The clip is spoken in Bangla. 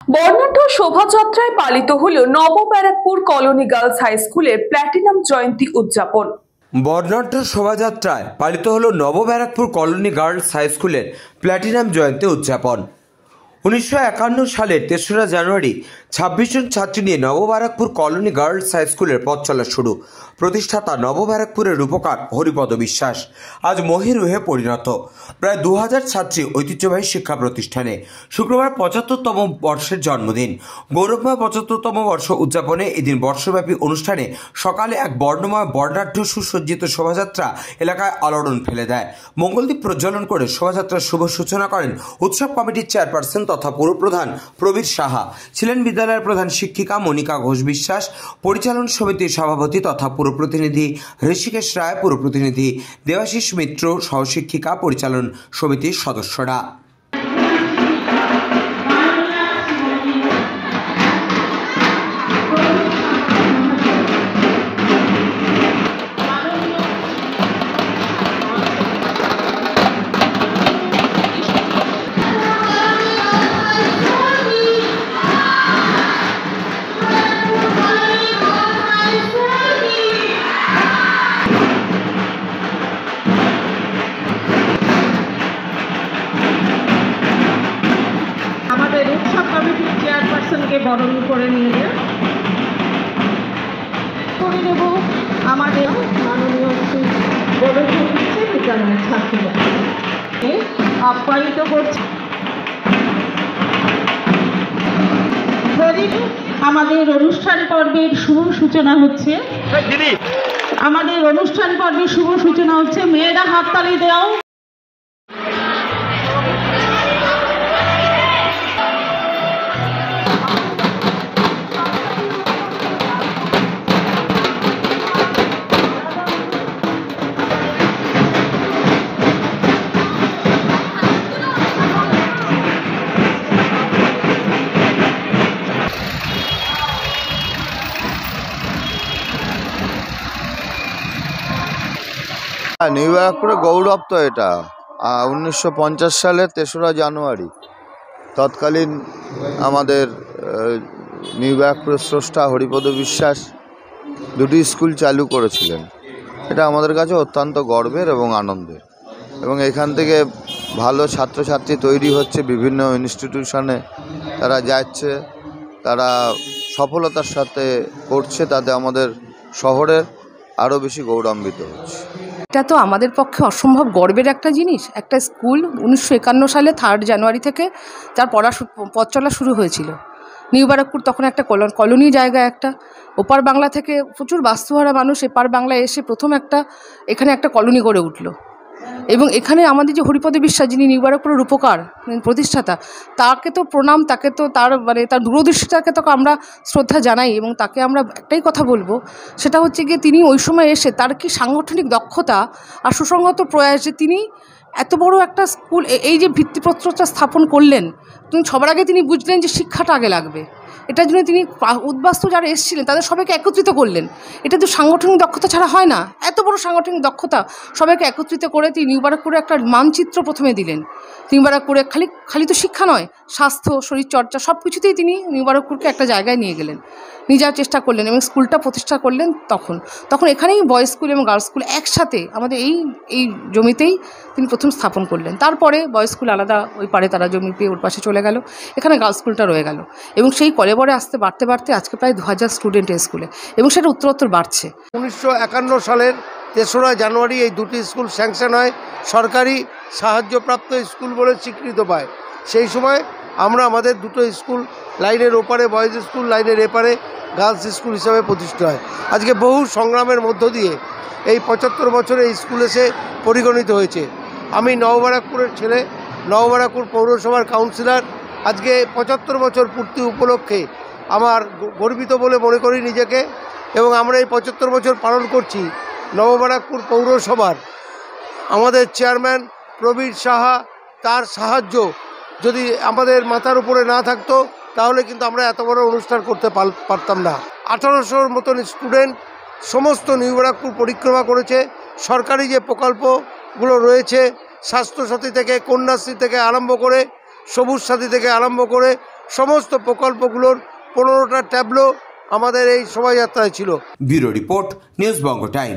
বর্ণাঢ্য শোভাযাত্রায় পালিত হল নবব্যারাকপুর কলোনি গার্লস হাই স্কুলের প্ল্যাটিনাম জয়ন্তী উদযাপন। বর্ণাঢ্য শোভাযাত্রায় পালিত হল নবব্যারাকপুর কলোনি গার্লস হাই স্কুলের প্ল্যাটিনাম জয়ন্তী উদযাপন। 1951 সালের 3রা জানুয়ারি 26 জন ছাত্রী নিয়ে নবব্যারাকপুর কলোনি গার্লস হাই স্কুলের পথ চলা শুরু। প্রতিষ্ঠাতা নবব্যারাকপুরের রূপকার হরিপদ বিশ্বাস আজ মহির রূহে পরিণত। প্রায় 2000 ছাত্রী ঐতিহ্যবাহী শিক্ষা প্রতিষ্ঠানে শুক্রবার 75তম বর্ষের জন্মদিন। গৌরবময় 75তম বর্ষ উদযাপনে এদিন বর্ষব্যাপী অনুষ্ঠানে সকালে এক বর্ণময় বর্ণাঢ্য সুসজ্জিত শোভাযাত্রা এলাকায় আলোড়ন ফেলে দেয়। মঙ্গলদীপ প্রজ্বলন করে শোভাযাত্রার শুভ সূচনা করেন উৎসব কমিটির চেয়ারপারসন তথা পুরপ্রধান প্রবীর সাহা। ছিলেন বিদ্যালয়ের প্রধান শিক্ষিকা মনিকা ঘোষ বিশ্বাস, পরিচালন সমিতির সভাপতি তথা পুর প্রতিনিধি ঋষিকেশ রায়, পুর প্রতিনিধি দেবাশিস মিত্র, সহশিক্ষিকা, পরিচালন সমিতির সদস্যরা। উৎসব কমিটির চেয়ারপারসনকে বরণ করে নিয়ে করে নেব আমাদের মাননীয় শ্রী গোবিন্দ বিদ্যালয়ের ছাত্রীরা আপ্যায়িত করছে। আমাদের অনুষ্ঠান পর্বের শুভ সূচনা হচ্ছে। মেয়েরা হাততালি দাও। নিউ ব্যারাকপুরের গৌরব তো এটা। 1950 সালের 3রা জানুয়ারি তৎকালীন আমাদের নিউ ব্যারাকপুরের স্রষ্টা হরিপদ বিশ্বাস দুটি স্কুল চালু করেছিলেন। এটা আমাদের কাছে অত্যন্ত গর্বের এবং আনন্দের, এবং এখান থেকে ভালো ছাত্রছাত্রী তৈরি হচ্ছে। বিভিন্ন ইনস্টিটিউশনে তারা যাচ্ছে, তারা সফলতার সাথে করছে, তাতে আমাদের শহরের আরও বেশি গৌরবান্বিত হচ্ছে। এটা তো আমাদের পক্ষে অসম্ভব গর্বের একটা জিনিস। একটা স্কুল 1951 সালে 3 জানুয়ারি থেকে তার পথ চলা শুরু হয়েছিল। নিউ ব্যারাকপুর তখন একটা কলোনি জায়গায়, একটা ওপার বাংলা থেকে প্রচুর বাস্তুহারা মানুষ এপার বাংলায় এসে প্রথম এখানে একটা কলোনি গড়ে উঠল। এবং এখানে আমাদের যে হরিপদ বিশ্বাস, যিনি নিউ ব্যারাকপুরের রূপকার প্রতিষ্ঠাতা, তাকে তো প্রণাম, তাকে তো তার দূরদৃষ্টিটাকে তো আমরা শ্রদ্ধা জানাই। এবং তাকে আমরা একটাই কথা বলবো, সেটা হচ্ছে গিয়ে তিনি ওই সময় এসে তার কি সাংগঠনিক দক্ষতা আর সুসংহত প্রয়াস, যে তিনি এত বড় একটা স্কুল এই যে ভিত্তিপ্রস্তরটা স্থাপন করলেন। সবার আগে তিনি বুঝলেন যে শিক্ষাটা আগে লাগবে। এটার জন্য তিনি উদ্বাস্তু যারা এসেছিলেন তাদের সবাইকে একত্রিত করলেন। এটা তো সাংগঠনিক দক্ষতা ছাড়া হয় না। এত বড় সাংগঠনিক দক্ষতা সবাইকে একত্রিত করে তিনি নিউ ব্যারাকপুরে একটা মানচিত্র প্রথমে দিলেন। নিউ ব্যারাকপুরে খালি তো শিক্ষা নয়, স্বাস্থ্য, শরীরচর্চা সব কিছুতেই তিনি নিউ ব্যারাকপুরকে একটা জায়গায় নিয়ে গেলেন, নিয়ে যাওয়ার চেষ্টা করলেন এবং স্কুলটা প্রতিষ্ঠা করলেন। তখন এখানেই বয়েজ স্কুল এবং গার্লস স্কুল একসাথে আমাদের এই জমিতেই তিনি প্রথম স্থাপন করলেন। তারপরে বয়েজ স্কুল আলাদা ওই পারে তারা জমি পেয়ে ওর পাশে চলে গেল, এখানে গার্লস স্কুলটা রয়ে গেল। এবং সেই কলেবরে বাড়তে আজকে প্রায় 2000 স্টুডেন্ট এই স্কুলে, এবং সেটা উত্তরোত্তর বাড়ছে। 1951 সালের 3রা জানুয়ারি এই দুটি স্কুল স্যাংশন হয়, সরকারি সাহায্যপ্রাপ্ত স্কুল বলে স্বীকৃত পায়। সেই সময় আমরা আমাদের দুটো স্কুল, লাইনের ওপারে বয়েজ স্কুল, লাইনের এপারে গার্লস স্কুল হিসাবে প্রতিষ্ঠা হয়। আজকে বহু সংগ্রামের মধ্য দিয়ে এই 75 বছরে এই স্কুল এসে পরিগণিত হয়েছে। আমি নবব্যারাকপুরের ছেলে, নবব্যারাকপুর পৌরসভার কাউন্সিলর। আজকে 75 বছর পূর্তি উপলক্ষে আমার গর্বিত বলে মনে করি নিজেকে, এবং আমরা এই 75 বছর পালন করছি। নবব্যারাকপুর পৌরসভার আমাদের চেয়ারম্যান প্রবীর সাহা, তার সাহায্য যদি আমাদের মাথার উপরে না থাকতো তাহলে কিন্তু আমরা এত বড় অনুষ্ঠান করতে পারতাম না। 1800-র মতন স্টুডেন্ট সমস্ত নিউ ব্যারাকপুর পরিক্রমা করেছে। সরকারি যে প্রকল্পগুলো রয়েছে, স্বাস্থ্যসাথী থেকে, কন্যাশ্রী থেকে আরম্ভ করে, সবুজ সাথী থেকে আরম্ভ করে সমস্ত প্রকল্পগুলোর 15টা ট্যাবলো আমাদের এই শোভাযাত্রায় ছিল। ব্যুরো রিপোর্ট, নিউজ বঙ্গ টাইম।